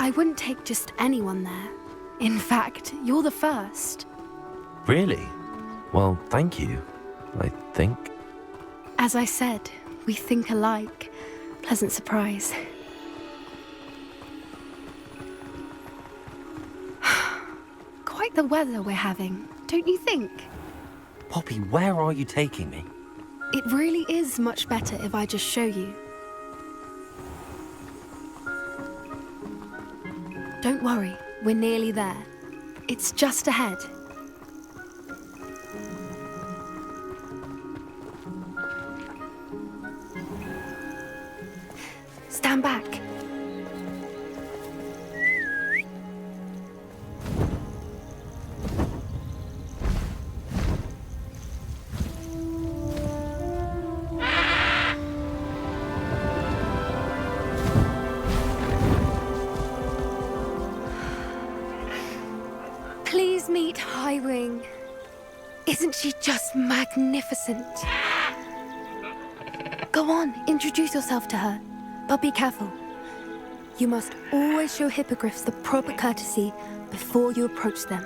I wouldn't take just anyone there. In fact, you're the first. Really? Well, thank you, I think. As I said, we think alike. Pleasant surprise. Quite the weather we're having, don't you think? Poppy, where are you taking me? It really is much better if I just show you. Don't worry, we're nearly there. It's just ahead. Stand back. Please meet Highwing. Isn't she just magnificent? Go on, introduce yourself to her. But be careful. You must always show hippogriffs the proper courtesy before you approach them.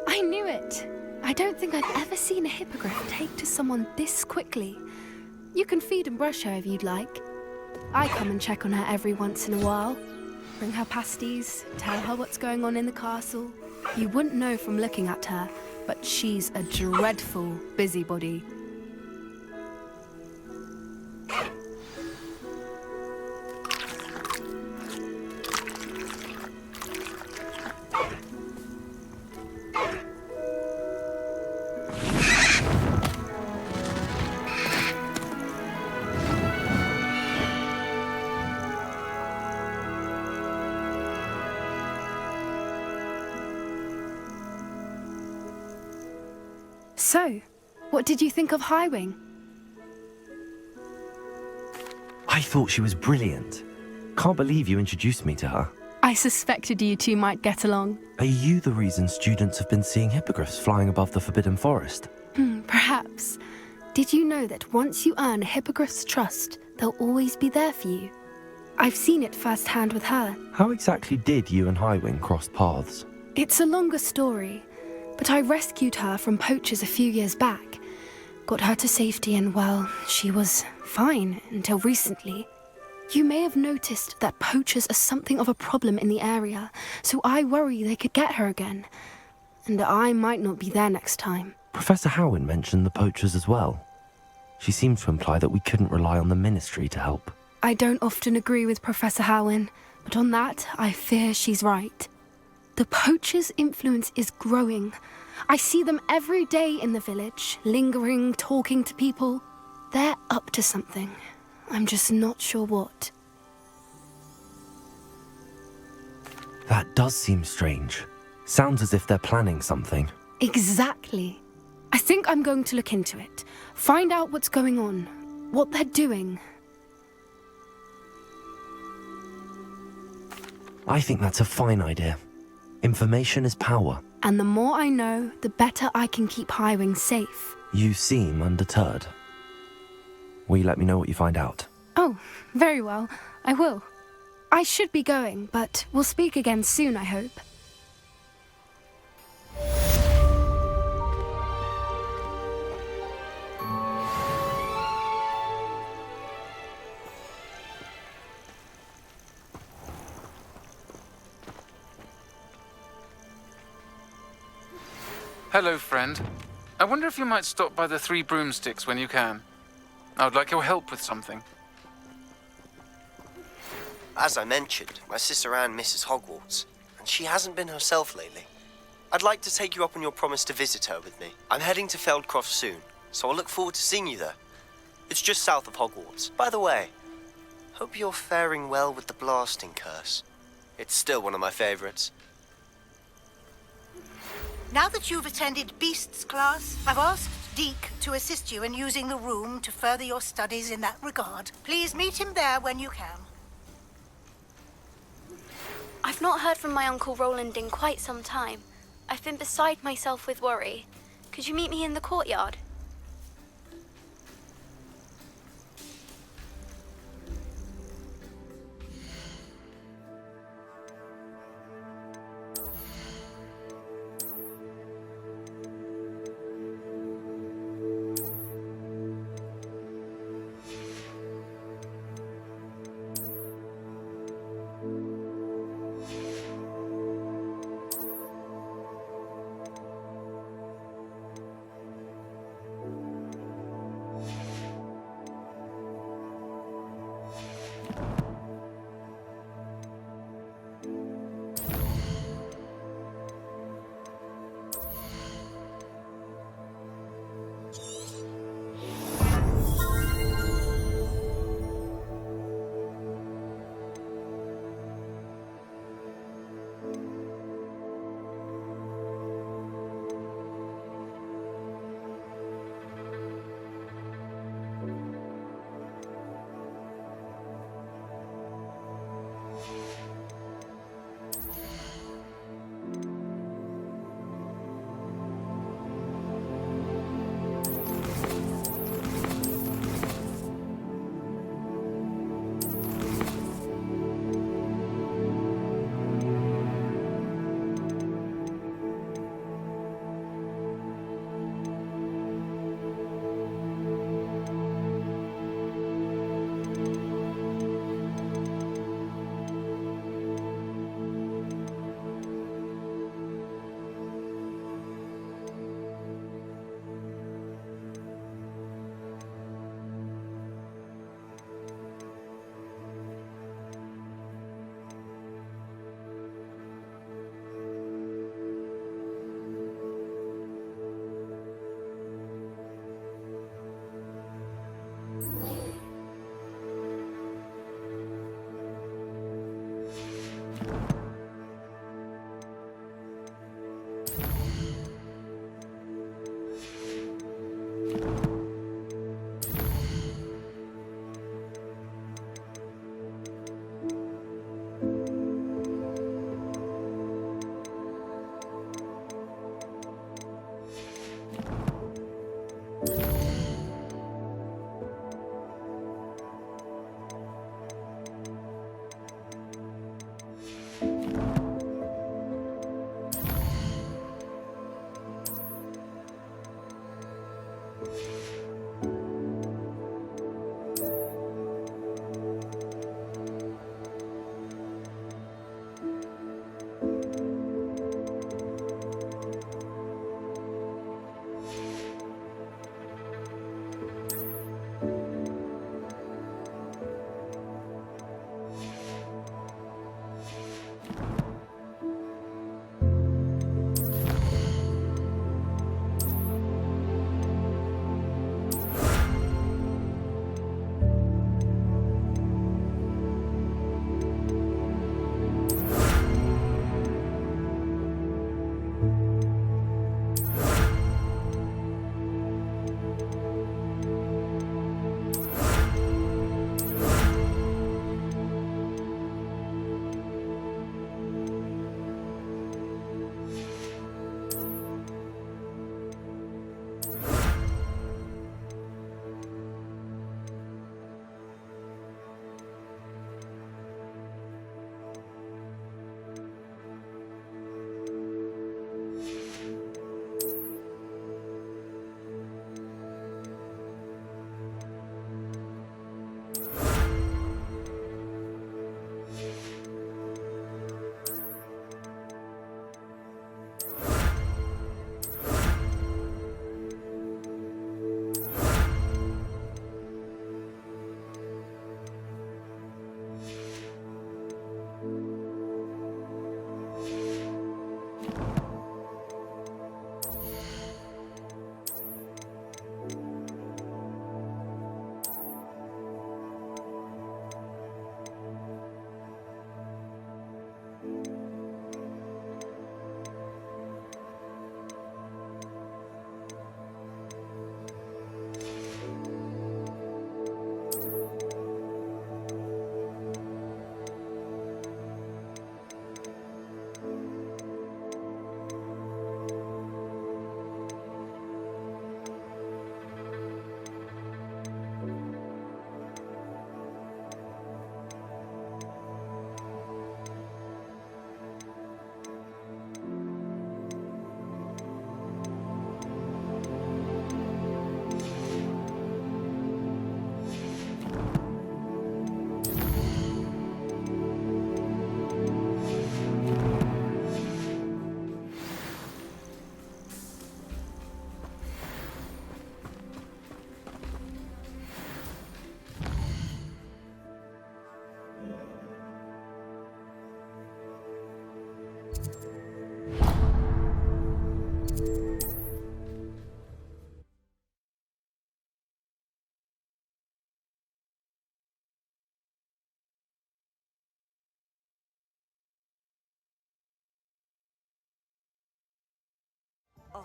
I knew it! I don't think I've ever seen a hippogriff take to someone this quickly. You can feed and brush her if you'd like. I come and check on her every once in a while. Bring her pasties, tell her what's going on in the castle. You wouldn't know from looking at her, but she's a dreadful busybody. So, what did you think of Highwing? I thought she was brilliant. Can't believe you introduced me to her. I suspected you two might get along. Are you the reason students have been seeing hippogriffs flying above the Forbidden Forest? Perhaps. Did you know that once you earn a hippogriff's trust, they'll always be there for you? I've seen it firsthand with her. How exactly did you and Highwing cross paths? It's a longer story, but I rescued her from poachers a few years back. Got her to safety and, well, she was fine until recently. You may have noticed that poachers are something of a problem in the area, so I worry they could get her again. And I might not be there next time. Professor Howin mentioned the poachers as well. She seemed to imply that we couldn't rely on the ministry to help. I don't often agree with Professor Howin, but on that, I fear she's right. The poachers' influence is growing. I see them every day in the village, lingering, talking to people. They're up to something. I'm just not sure what. That does seem strange. Sounds as if they're planning something. Exactly. I think I'm going to look into it. Find out what's going on, what they're doing. I think that's a fine idea. Information is power. And the more I know, the better I can keep Highwing safe. You seem undeterred. Will you let me know what you find out? Oh, very well. I will. I should be going, but we'll speak again soon, I hope. Hello, friend. I wonder if you might stop by the Three Broomsticks when you can. I would like your help with something. As I mentioned, my sister Anne misses Hogwarts, and she hasn't been herself lately. I'd like to take you up on your promise to visit her with me. I'm heading to Feldcroft soon, so I'll look forward to seeing you there. It's just south of Hogwarts. By the way, hope you're faring well with the blasting curse. It's still one of my favorites. Now that you've attended Beasts class, I've asked Deke to assist you in using the room to further your studies in that regard. Please meet him there when you can. I've not heard from my Uncle Roland in quite some time. I've been beside myself with worry. Could you meet me in the courtyard?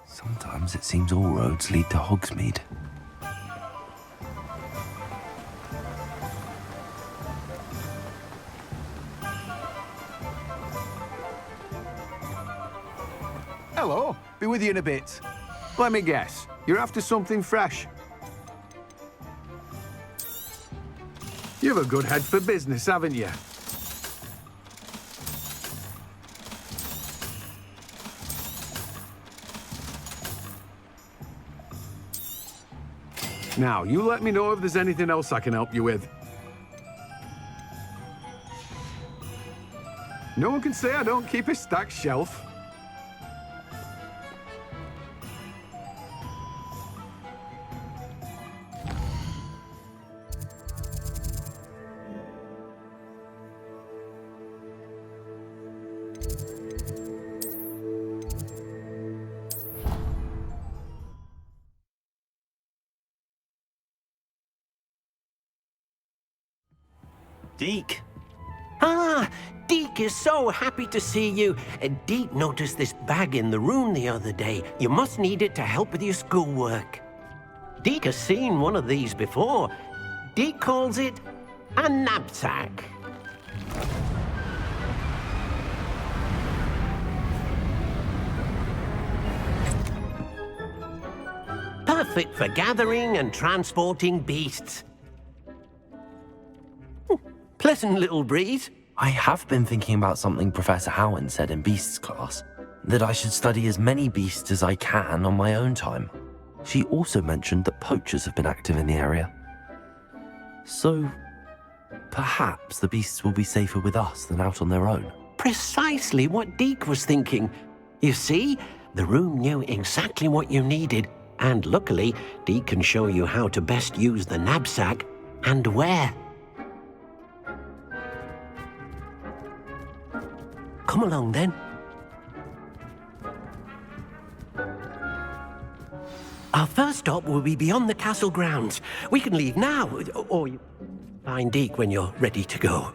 Sometimes it seems all roads lead to Hogsmeade. Hello, be with you in a bit. Let me guess, you're after something fresh. You've a good head for business, haven't you? Now, you let me know if there's anything else I can help you with. No one can say I don't keep a stacked shelf. Deke. Ah, Deke is so happy to see you. Deke noticed this bag in the room the other day. You must need it to help with your schoolwork. Deke has seen one of these before. Deke calls it a knapsack. Perfect for gathering and transporting beasts. Pleasant little breeze. I have been thinking about something Professor Howen said in Beasts class, that I should study as many beasts as I can on my own time. She also mentioned that poachers have been active in the area. So, perhaps the beasts will be safer with us than out on their own. Precisely what Deke was thinking. You see, the room knew exactly what you needed, and luckily, Deke can show you how to best use the knapsack and where. Come along, then. Our first stop will be beyond the castle grounds. We can leave now, or you find Deke when you're ready to go.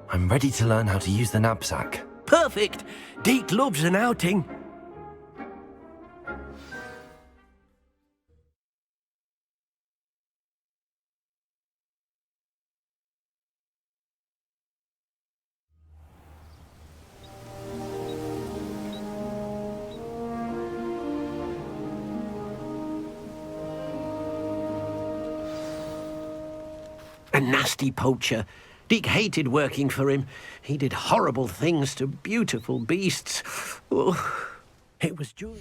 I'm ready to learn how to use the knapsack. Perfect! Deke loves an outing. A nasty poacher. Deke hated working for him. He did horrible things to beautiful beasts. Oh, it was during...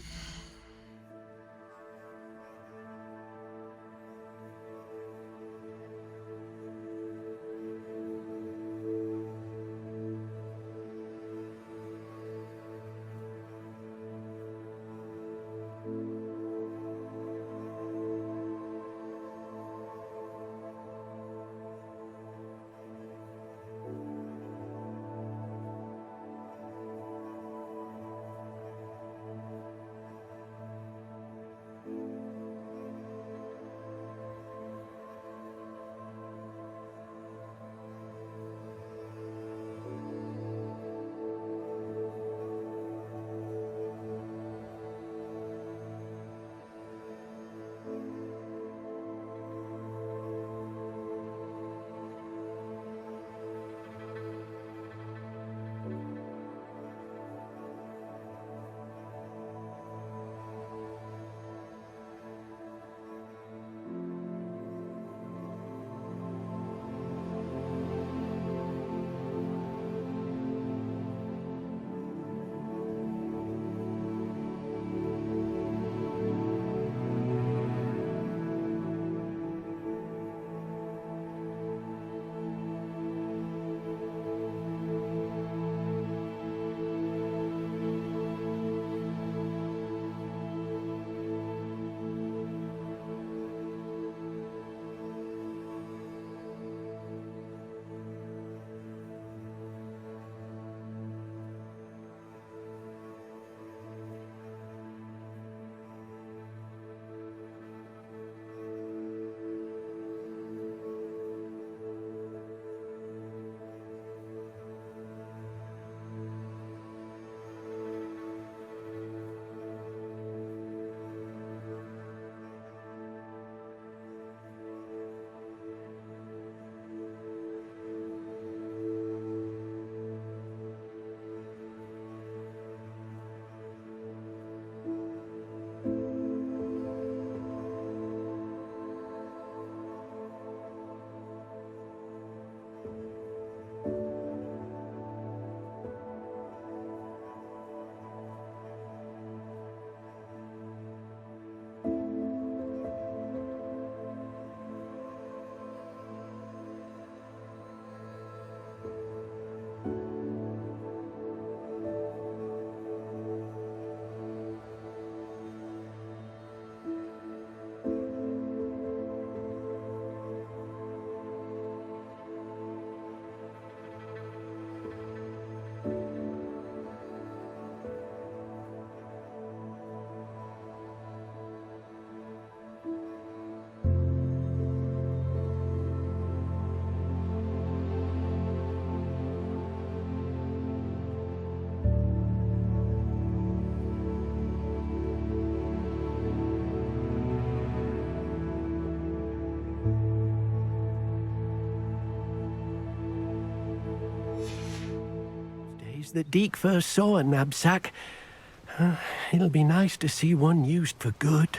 days that Deke first saw a knapsack. It'll be nice to see one used for good.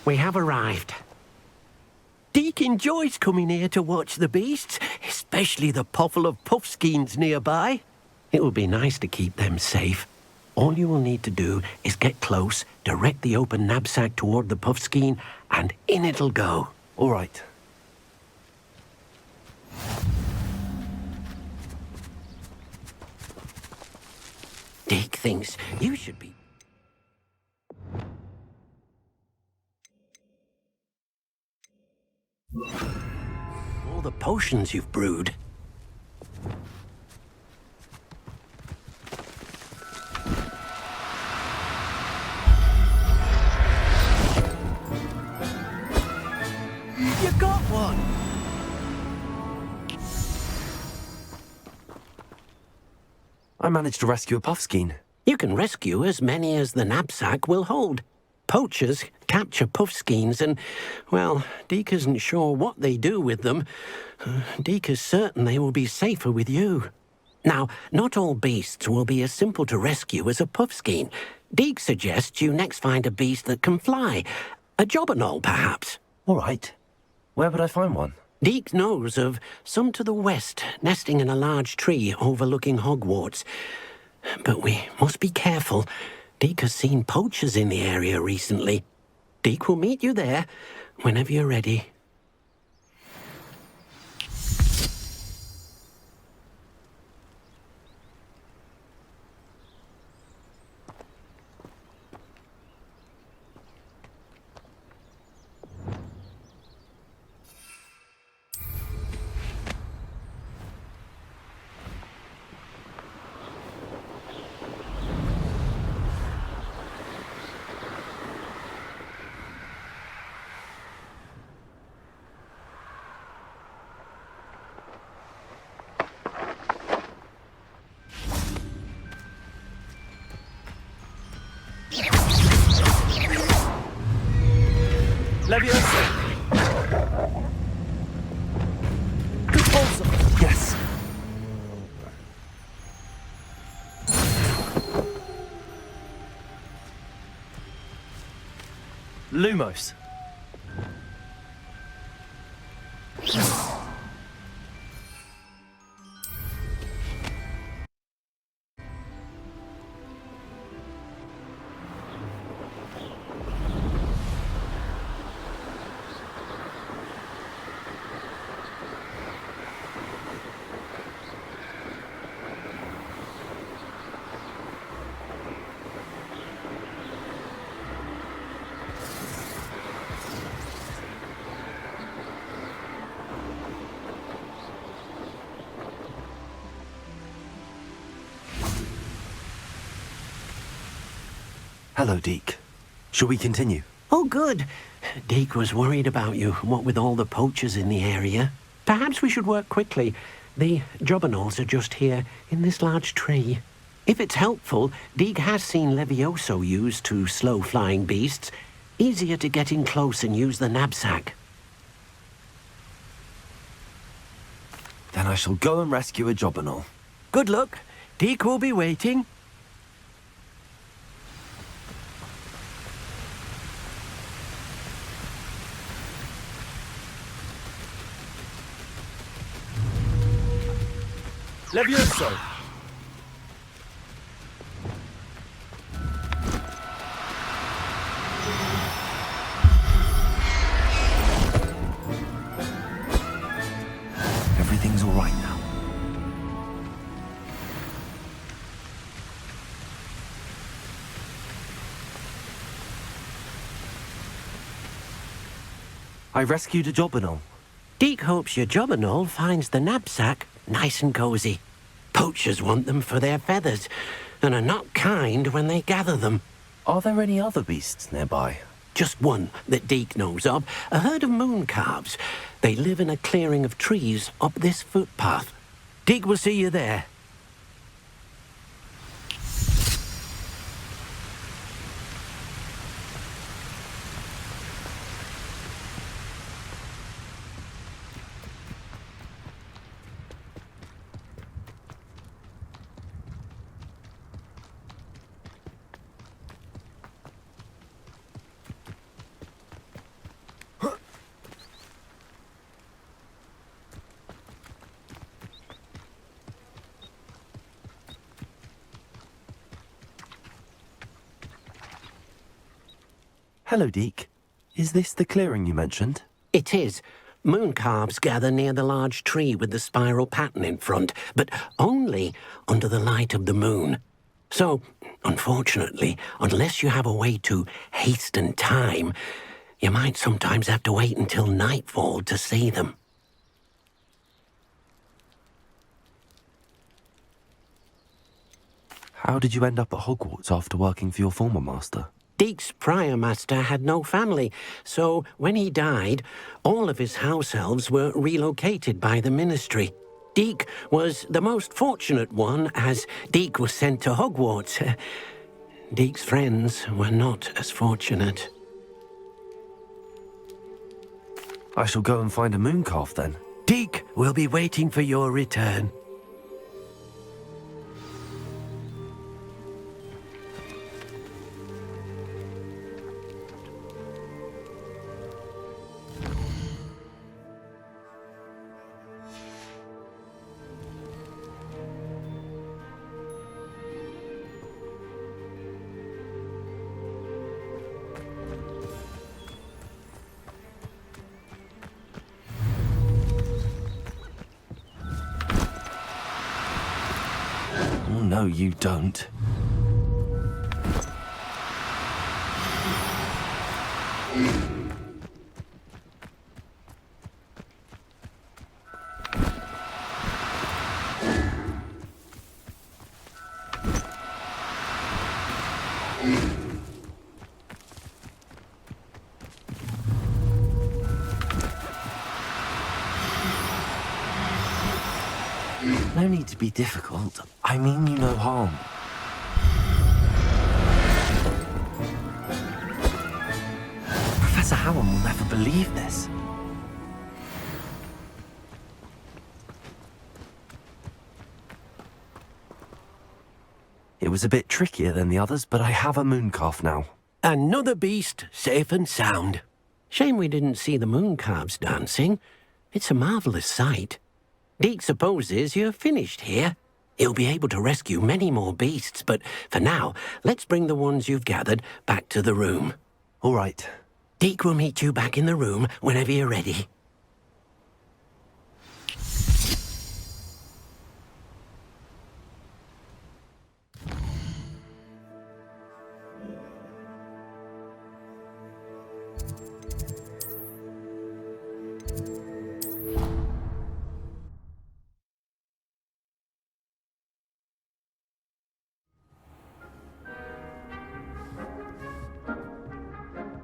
We have arrived. Deke enjoys coming here to watch the beasts, especially the potful of puffskeins nearby. It will be nice to keep them safe. All you will need to do is get close, direct the open knapsack toward the puffskein, and in it'll go. All right. Deke thinks you should be... all the potions you've brewed. You got one! I managed to rescue a puffskein. You can rescue as many as the knapsack will hold. Poachers capture puffskeins and, well, Deke isn't sure what they do with them. Deke is certain they will be safer with you. Now, not all beasts will be as simple to rescue as a puffskein. Deke suggests you next find a beast that can fly. A jobberknoll, perhaps. All right. Where would I find one? Deke knows of some to the west, nesting in a large tree overlooking Hogwarts. But we must be careful. Deke has seen poachers in the area recently. Deke will meet you there whenever you're ready. Leviosa! Compulso! Yes! Lumos! Hello, Deke. Shall we continue? Oh, good. Deke was worried about you, what with all the poachers in the area. Perhaps we should work quickly. The jobberknolls are just here, in this large tree. If it's helpful, Deke has seen Levioso used to slow flying beasts. Easier to get in close and use the knapsack. Then I shall go and rescue a jobberknoll. Good luck. Deke will be waiting. Levioso! Everything's all right now. I rescued a jobberknoll. Deke hopes your jobberknoll finds the knapsack nice and cozy. Poachers want them for their feathers, and are not kind when they gather them. Are there any other beasts nearby? Just one that Deke knows of, a herd of moon calves. They live in a clearing of trees up this footpath. Deek will see you there. Hello, Deek. Is this the clearing you mentioned? It is. Moon calves gather near the large tree with the spiral pattern in front, but only under the light of the moon. So, unfortunately, unless you have a way to hasten time, you might sometimes have to wait until nightfall to see them. How did you end up at Hogwarts after working for your former master? Deek's prior master had no family, so when he died, all of his house elves were relocated by the ministry. Deek was the most fortunate one, as Deek was sent to Hogwarts. Deek's friends were not as fortunate. I shall go and find a moon calf then. Deek will be waiting for your return. Oh, no, you don't. No need to be difficult. I mean you no harm. Professor Howard will never believe this. It was a bit trickier than the others, but I have a moon calf now. Another beast, safe and sound. Shame we didn't see the moon calves dancing. It's a marvellous sight. Deek supposes you're finished here. He'll be able to rescue many more beasts, but for now, let's bring the ones you've gathered back to the room. All right. Deek will meet you back in the room whenever you're ready.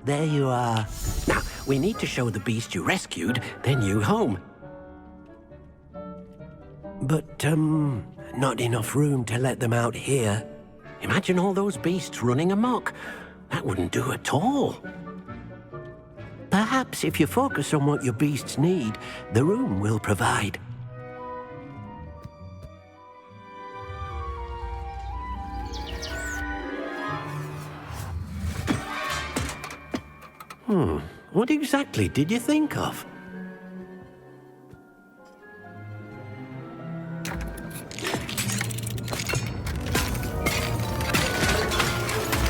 There you are. Now, we need to show the beast you rescued their new home. But, not enough room to let them out here. Imagine all those beasts running amok. That wouldn't do at all. Perhaps if you focus on what your beasts need, the room will provide. What exactly did you think of?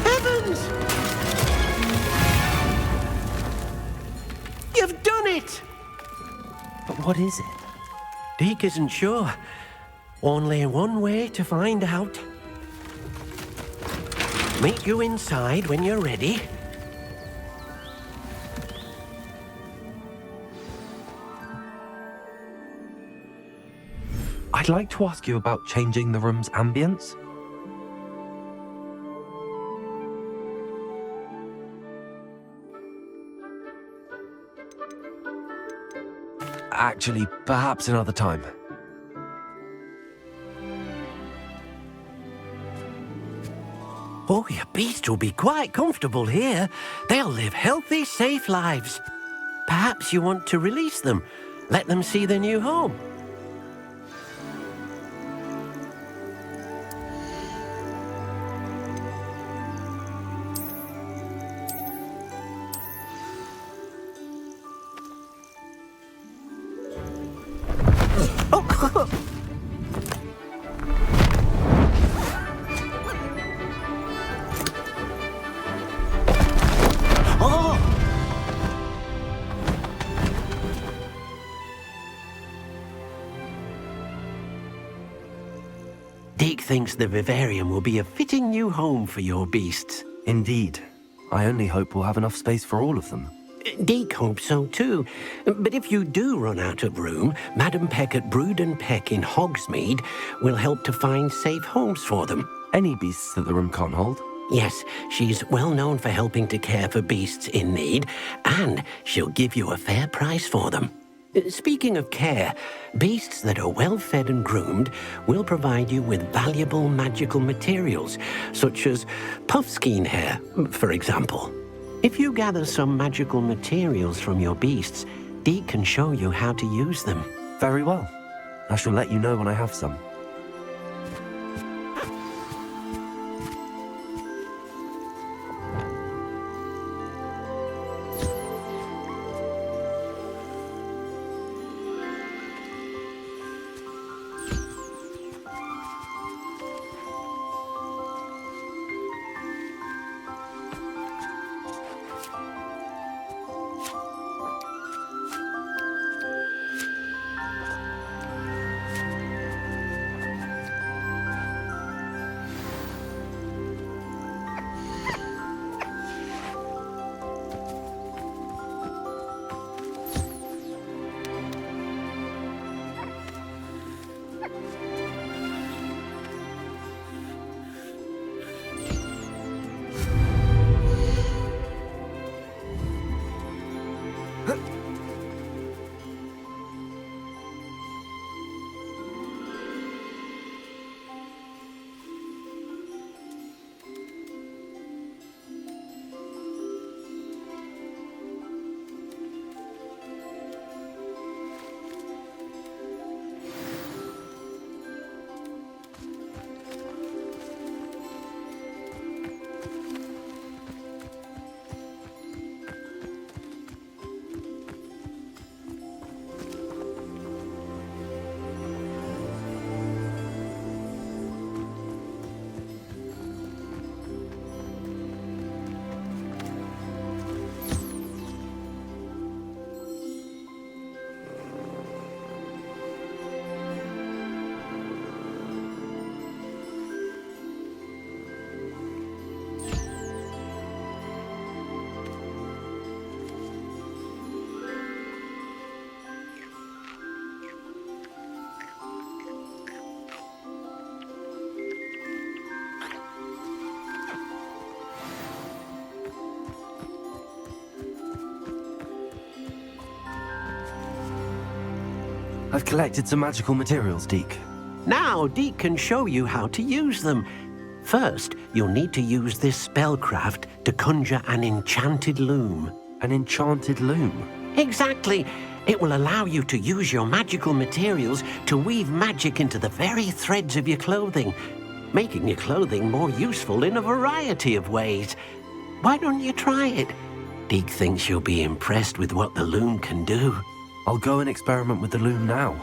Heavens! You've done it! But what is it? Deek isn't sure. Only one way to find out. Meet you inside when you're ready. I'd like to ask you about changing the room's ambience. Actually, perhaps another time. Oh, your beasts will be quite comfortable here. They'll live healthy, safe lives. Perhaps you want to release them. Let them see their new home. Deke thinks the vivarium will be a fitting new home for your beasts. Indeed. I only hope we'll have enough space for all of them. Deke hopes so too. But if you do run out of room, Madam Peck at Brood and Peck in Hogsmeade will help to find safe homes for them. Any beasts that the room can't hold? Yes, she's well known for helping to care for beasts in need, and she'll give you a fair price for them. Speaking of care, beasts that are well fed and groomed will provide you with valuable magical materials, such as puffskein hair, for example. If you gather some magical materials from your beasts, Deke can show you how to use them. Very well. I shall let you know when I have some. I've collected some magical materials, Deke. Now Deke can show you how to use them. First, you'll need to use this spellcraft to conjure an enchanted loom. An enchanted loom? Exactly. It will allow you to use your magical materials to weave magic into the very threads of your clothing, making your clothing more useful in a variety of ways. Why don't you try it? Deke thinks you'll be impressed with what the loom can do. I'll go and experiment with the loom now.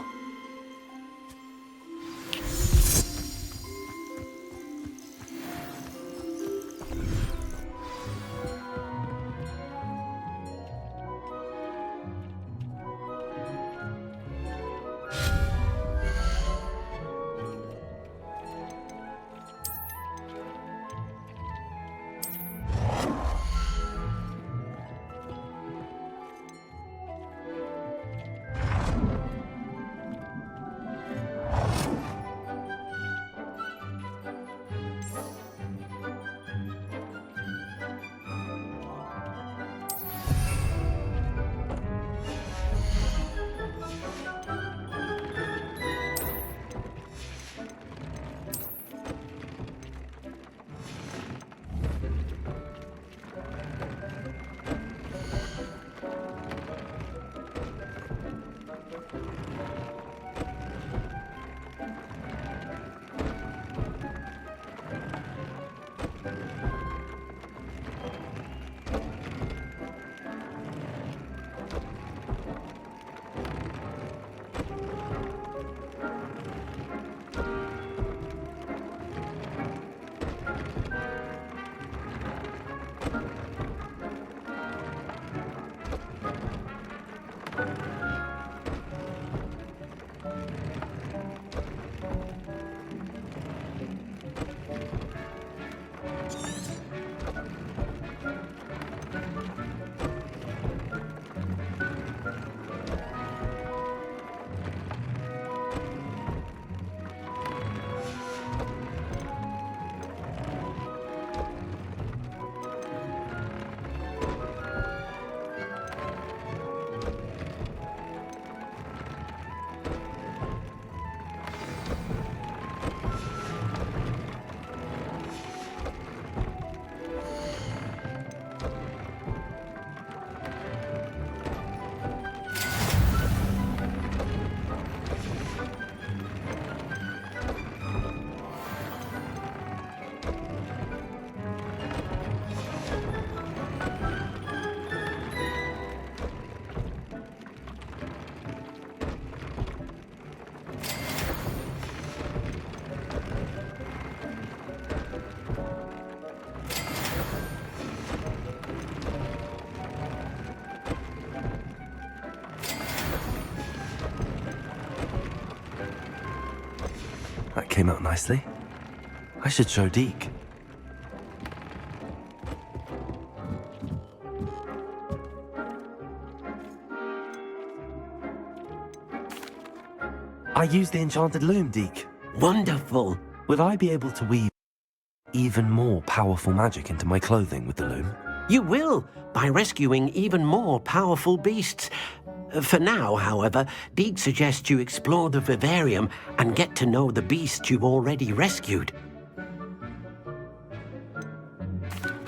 That came out nicely. I should show Deke. I used the enchanted loom, Deke. Wonderful. Would I be able to weave even more powerful magic into my clothing with the loom? You will, by rescuing even more powerful beasts. For now, however, Deke suggests you explore the vivarium and get to know the beasts you've already rescued.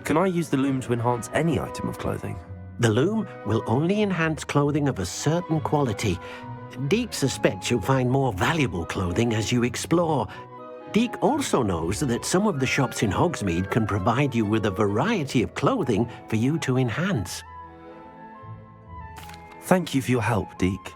Can I use the loom to enhance any item of clothing? The loom will only enhance clothing of a certain quality. Deke suspects you'll find more valuable clothing as you explore. Deke also knows that some of the shops in Hogsmeade can provide you with a variety of clothing for you to enhance. Thank you for your help, Deke.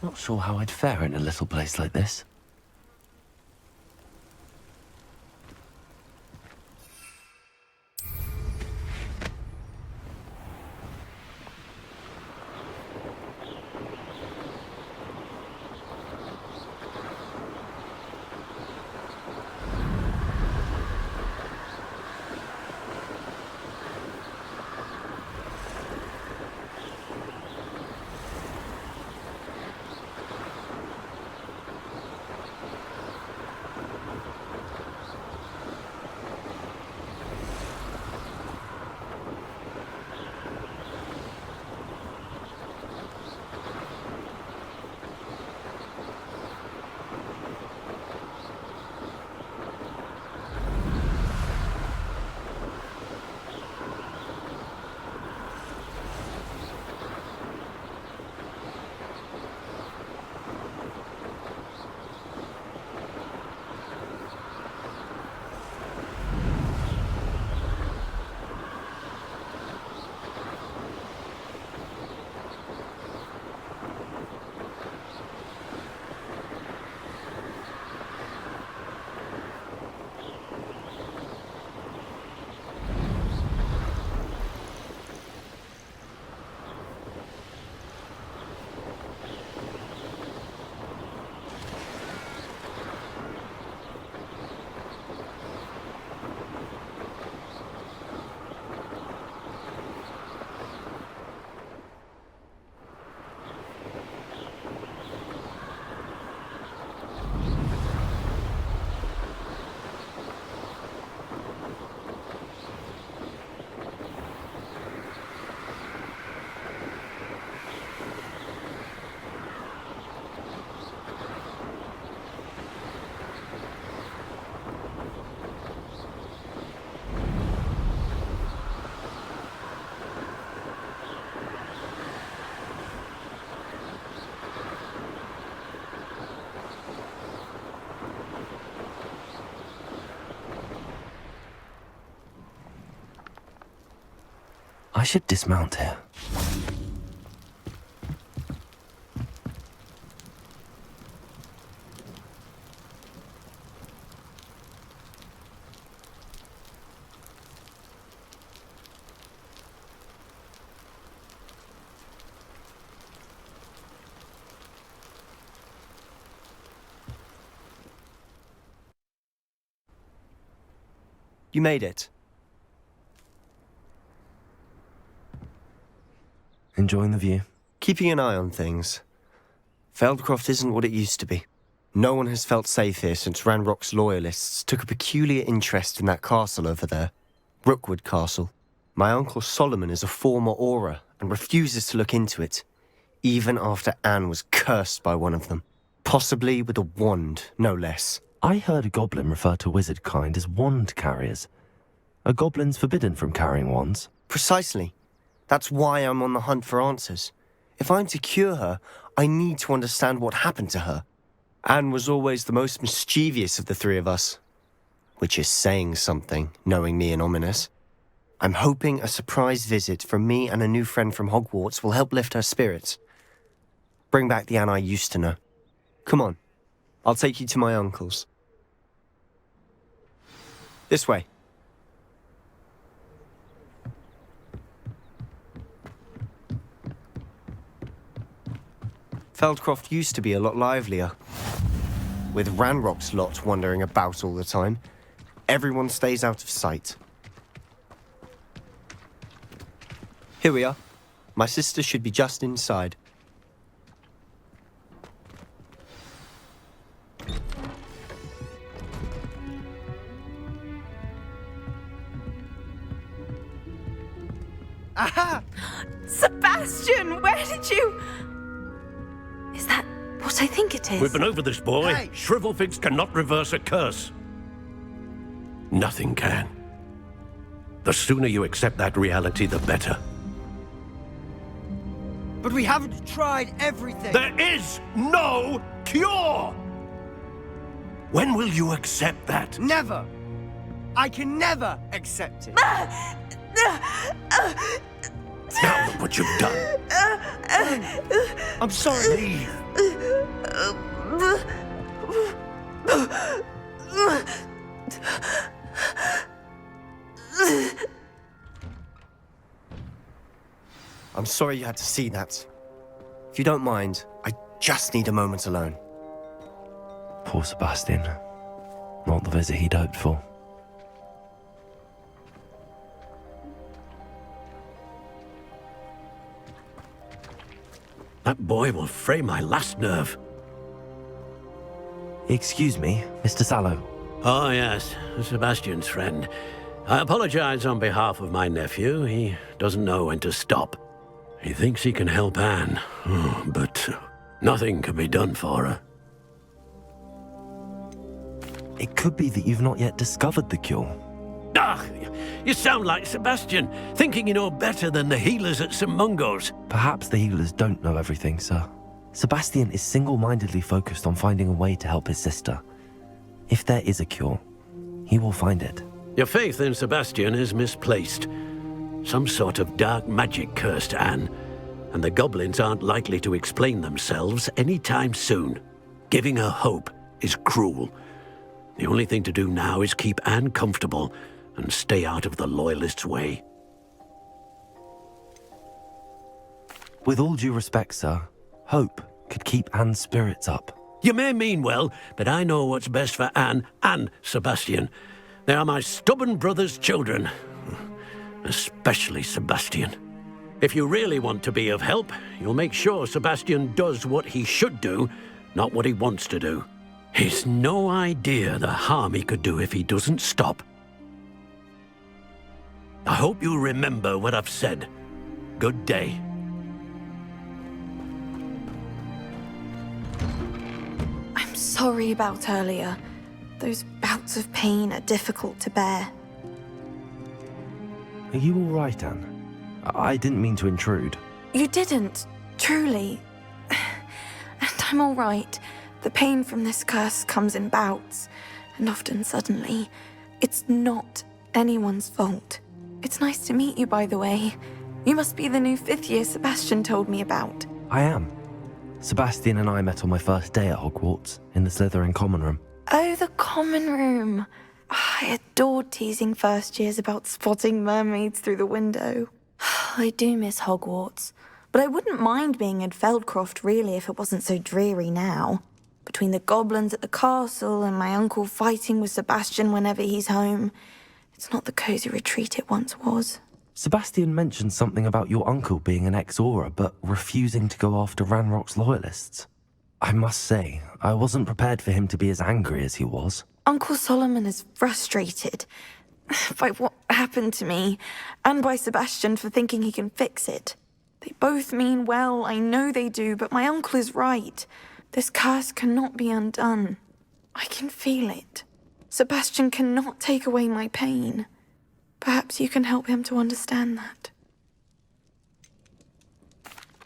Not sure how I'd fare in a little place like this. I should dismount here. You made it. Enjoying the view? Keeping an eye on things. Feldcroft isn't what it used to be. No one has felt safe here since Ranrock's loyalists took a peculiar interest in that castle over there. Rookwood Castle. My uncle Solomon is a former Auror and refuses to look into it, even after Anne was cursed by one of them. Possibly with a wand, no less. I heard a goblin refer to wizard kind as wand carriers. Are goblins forbidden from carrying wands? Precisely. That's why I'm on the hunt for answers. If I'm to cure her, I need to understand what happened to her. Anne was always the most mischievous of the three of us. Which is saying something, knowing me and Ominous. I'm hoping a surprise visit from me and a new friend from Hogwarts will help lift her spirits. Bring back the Anne I used to know. Come on, I'll take you to my uncle's. This way. Feldcroft used to be a lot livelier. With Ranrock's lot wandering about all the time, everyone stays out of sight. Here we are. My sister should be just inside. Aha! Sebastian, where did you... Is that what I think it is? We've been over this, boy. Hey. Shrivelfigs cannot reverse a curse. Nothing can. The sooner you accept that reality, the better. But we haven't tried everything. There is no cure! When will you accept that? Never. I can never accept it. Now look what you've done. I'm sorry. Leave. I'm sorry you had to see that. If you don't mind, I just need a moment alone. Poor Sebastian. Not the visit he'd hoped for. That boy will fray my last nerve. Excuse me, Mr. Sallow. Oh, yes, Sebastian's friend. I apologize on behalf of my nephew. He doesn't know when to stop. He thinks he can help Anne, but nothing can be done for her. It could be that you've not yet discovered the cure. Ah, you sound like Sebastian, thinking you know better than the healers at St. Mungo's. Perhaps the healers don't know everything, sir. Sebastian is single-mindedly focused on finding a way to help his sister. If there is a cure, he will find it. Your faith in Sebastian is misplaced. Some sort of dark magic cursed Anne, and the goblins aren't likely to explain themselves anytime soon. Giving her hope is cruel. The only thing to do now is keep Anne comfortable and stay out of the Loyalists' way. With all due respect, sir, hope could keep Anne's spirits up. You may mean well, but I know what's best for Anne and Sebastian. They are my stubborn brother's children. Especially Sebastian. If you really want to be of help, you'll make sure Sebastian does what he should do, not what he wants to do. He's no idea the harm he could do if he doesn't stop. I hope you remember what I've said. Good day. I'm sorry about earlier. Those bouts of pain are difficult to bear. Are you all right, Anne? I didn't mean to intrude. You didn't, truly. And I'm all right. The pain from this curse comes in bouts, and often suddenly. It's not anyone's fault. It's nice to meet you, by the way. You must be the new 5th year Sebastian told me about. I am. Sebastian and I met on my first day at Hogwarts, in the Slytherin common room. Oh, the common room. I adored teasing first years about spotting mermaids through the window. I do miss Hogwarts, but I wouldn't mind being in Feldcroft really if it wasn't so dreary now. Between the goblins at the castle and my uncle fighting with Sebastian whenever he's home, it's not the cosy retreat it once was. Sebastian mentioned something about your uncle being an ex-Auror, but refusing to go after Ranrock's Loyalists. I must say, I wasn't prepared for him to be as angry as he was. Uncle Solomon is frustrated by what happened to me, and by Sebastian for thinking he can fix it. They both mean well, I know they do, but my uncle is right. This curse cannot be undone. I can feel it. Sebastian cannot take away my pain. Perhaps you can help him to understand that.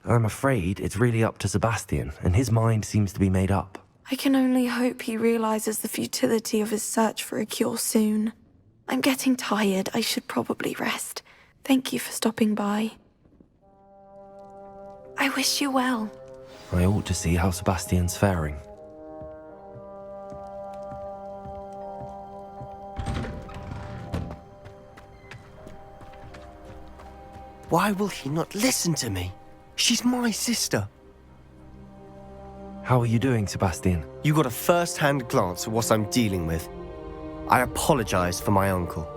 I'm afraid it's really up to Sebastian, and his mind seems to be made up. I can only hope he realizes the futility of his search for a cure soon. I'm getting tired. I should probably rest. Thank you for stopping by. I wish you well. I ought to see how Sebastian's faring. Why will he not listen to me? She's my sister. How are you doing, Sebastian? You got a first-hand glance at what I'm dealing with. I apologize for my uncle.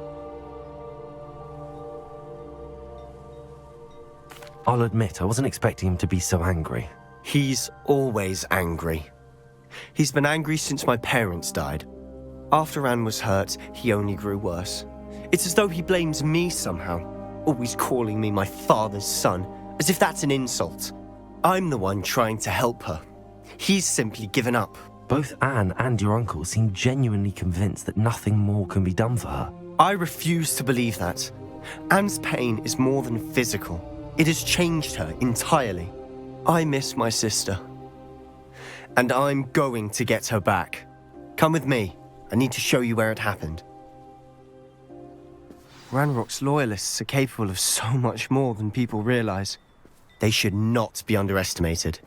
I'll admit, I wasn't expecting him to be so angry. He's always angry. He's been angry since my parents died. After Anne was hurt, he only grew worse. It's as though he blames me somehow, always calling me my father's son, as if that's an insult. I'm the one trying to help her. He's simply given up. Both Anne and your uncle seem genuinely convinced that nothing more can be done for her. I refuse to believe that. Anne's pain is more than physical. It has changed her entirely. I miss my sister. And I'm going to get her back. Come with me. I need to show you where it happened. Ranrock's Loyalists are capable of so much more than people realize. They should not be underestimated.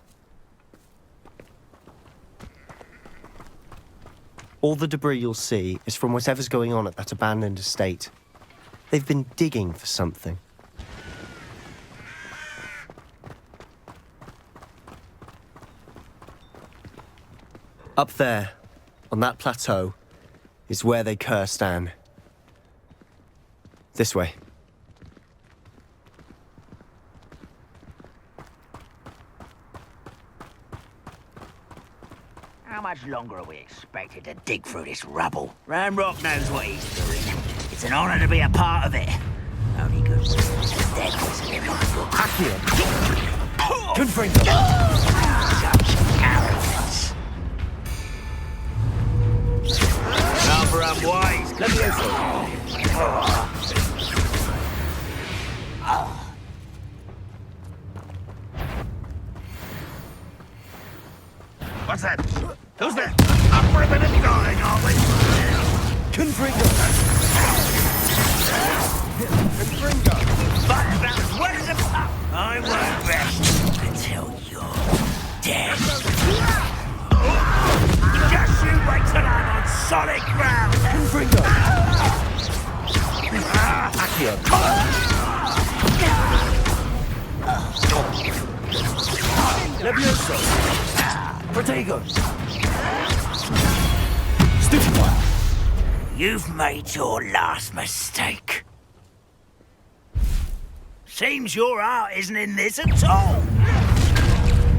All the debris you'll see is from whatever's going on at that abandoned estate. They've been digging for something. Up there, on that plateau, is where they cursed Anne. This way. How much longer are we expected to dig through this rubble? Ramrock knows what he's doing. It's an honor to be a part of it. Only good dead was in my book. Confringo! Such arrogance. Rather unwise. What's that? Who's there? I'm ripping and dying, aren't we? Confringo! But that's what it's about. I won't rest until you're dead. Just you wait till I'm on solid ground. Confringo! Accio! Levioso! Protego! Stupefy! You've made your last mistake. Seems your heart isn't in this at all.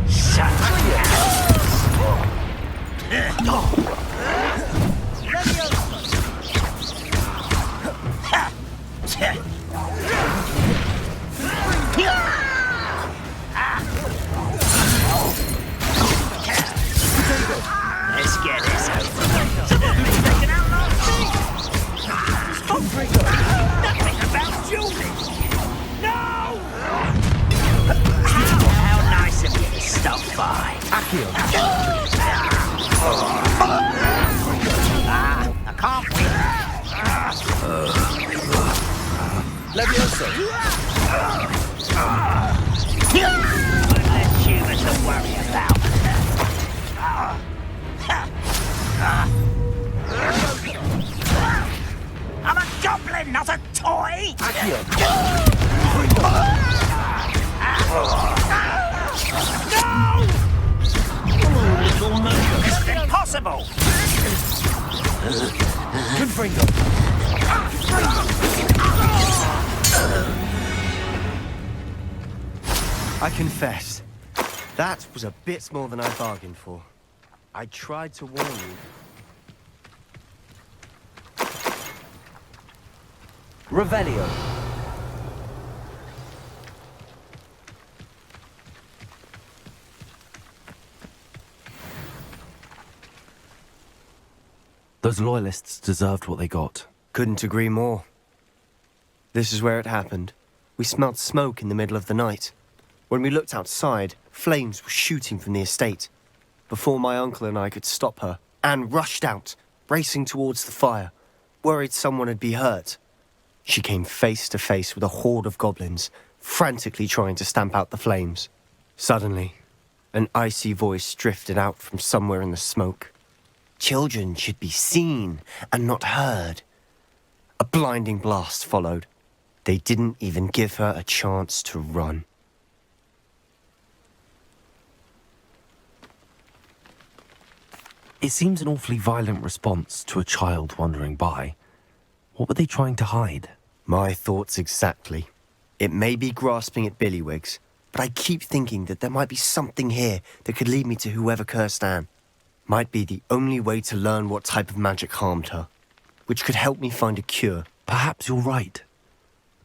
Shut Let's get this over. Taken out last week. Nothing about Julie. No! How nice of you to stop by. Accio! I can't win. Levioso! Less human to worry about. I'm a goblin, not a toy! Accio! No! This is impossible! Confringo! I confess, that was a bit more than I bargained for. I tried to warn you. Revelio! Those loyalists deserved what they got. Couldn't agree more. This is where it happened. We smelled smoke in the middle of the night. When we looked outside, flames were shooting from the estate. Before my uncle and I could stop her, Anne rushed out, racing towards the fire, worried someone had been hurt. She came face to face with a horde of goblins, frantically trying to stamp out the flames. Suddenly, an icy voice drifted out from somewhere in the smoke. Children should be seen and not heard. A blinding blast followed. They didn't even give her a chance to run. It seems an awfully violent response to a child wandering by. What were they trying to hide? My thoughts exactly. It may be grasping at Billywigs, but I keep thinking that there might be something here that could lead me to whoever cursed Anne. Might be the only way to learn what type of magic harmed her, which could help me find a cure. Perhaps you're right.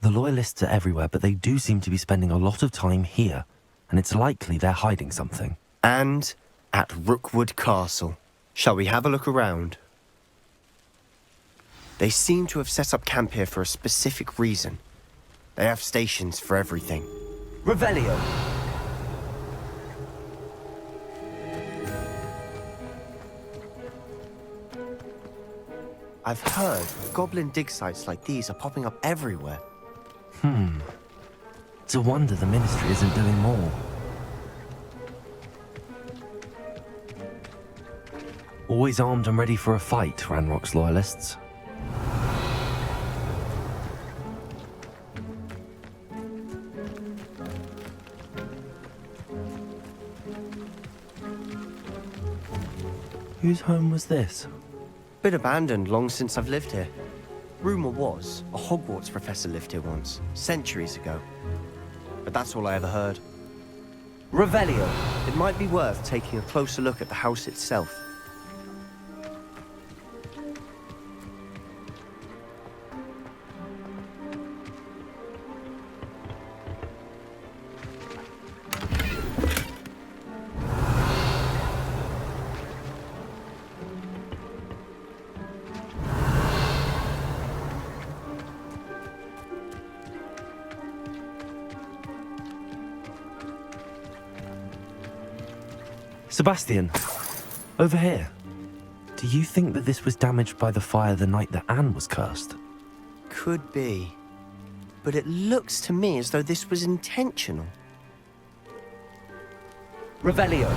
The loyalists are everywhere, but they do seem to be spending a lot of time here, and it's likely they're hiding something. And at Rookwood Castle. Shall we have a look around? They seem to have set up camp here for a specific reason. They have stations for everything. Revelio! I've heard goblin dig sites like these are popping up everywhere. It's a wonder the Ministry isn't doing more. Always armed and ready for a fight, Ranrock's loyalists. Whose home was this? Been abandoned long since I've lived here. Rumour was, a Hogwarts professor lived here once, centuries ago. But that's all I ever heard. Revelio. It might be worth taking a closer look at the house itself. Sebastian, over here. Do you think that this was damaged by the fire the night that Anne was cursed? Could be. But it looks to me as though this was intentional. Revelio.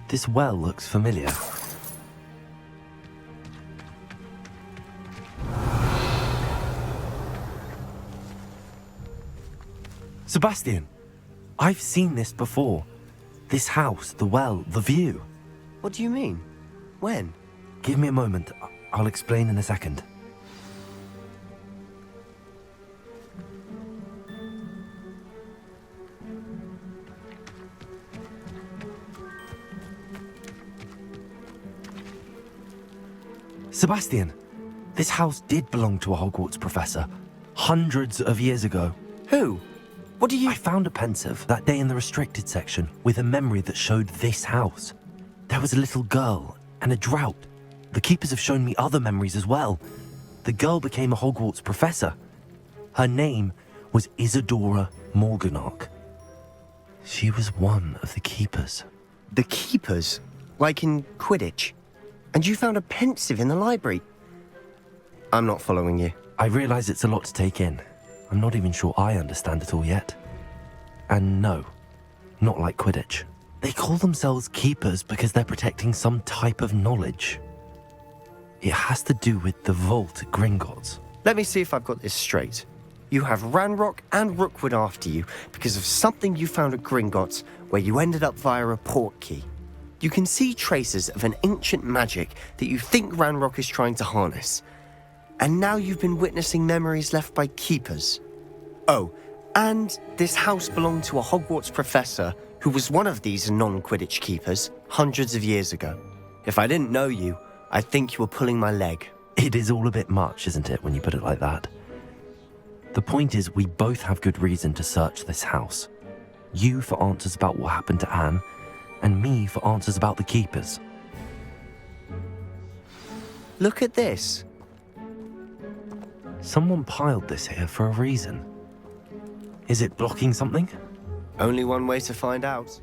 This well looks familiar. Sebastian, I've seen this before. This house, the well, the view. What do you mean? When? Give me a moment. I'll explain in a second. Sebastian, this house did belong to a Hogwarts professor, hundreds of years ago. Who? What do you... I found a pensive that day in the restricted section with a memory that showed this house. There was a little girl and a drought. The keepers have shown me other memories as well. The girl became a Hogwarts professor. Her name was Isadora Morganach. She was one of the keepers. The keepers? Like in Quidditch? And you found a pensive in the library? I'm not following you. I realize it's a lot to take in. I'm not even sure I understand it all yet. And no, not like Quidditch. They call themselves keepers because they're protecting some type of knowledge. It has to do with the vault at Gringotts. Let me see if I've got this straight. You have Ranrock and Rookwood after you because of something you found at Gringotts where you ended up via a portkey. You can see traces of an ancient magic that you think Ranrock is trying to harness. And now you've been witnessing memories left by keepers. Oh, and this house belonged to a Hogwarts professor who was one of these non-Quidditch keepers hundreds of years ago. If I didn't know you, I'd think you were pulling my leg. It is all a bit much, isn't it, when you put it like that? The point is, we both have good reason to search this house. You for answers about what happened to Anne, and me for answers about the keepers. Look at this. Someone piled this here for a reason. Is it blocking something? Only one way to find out.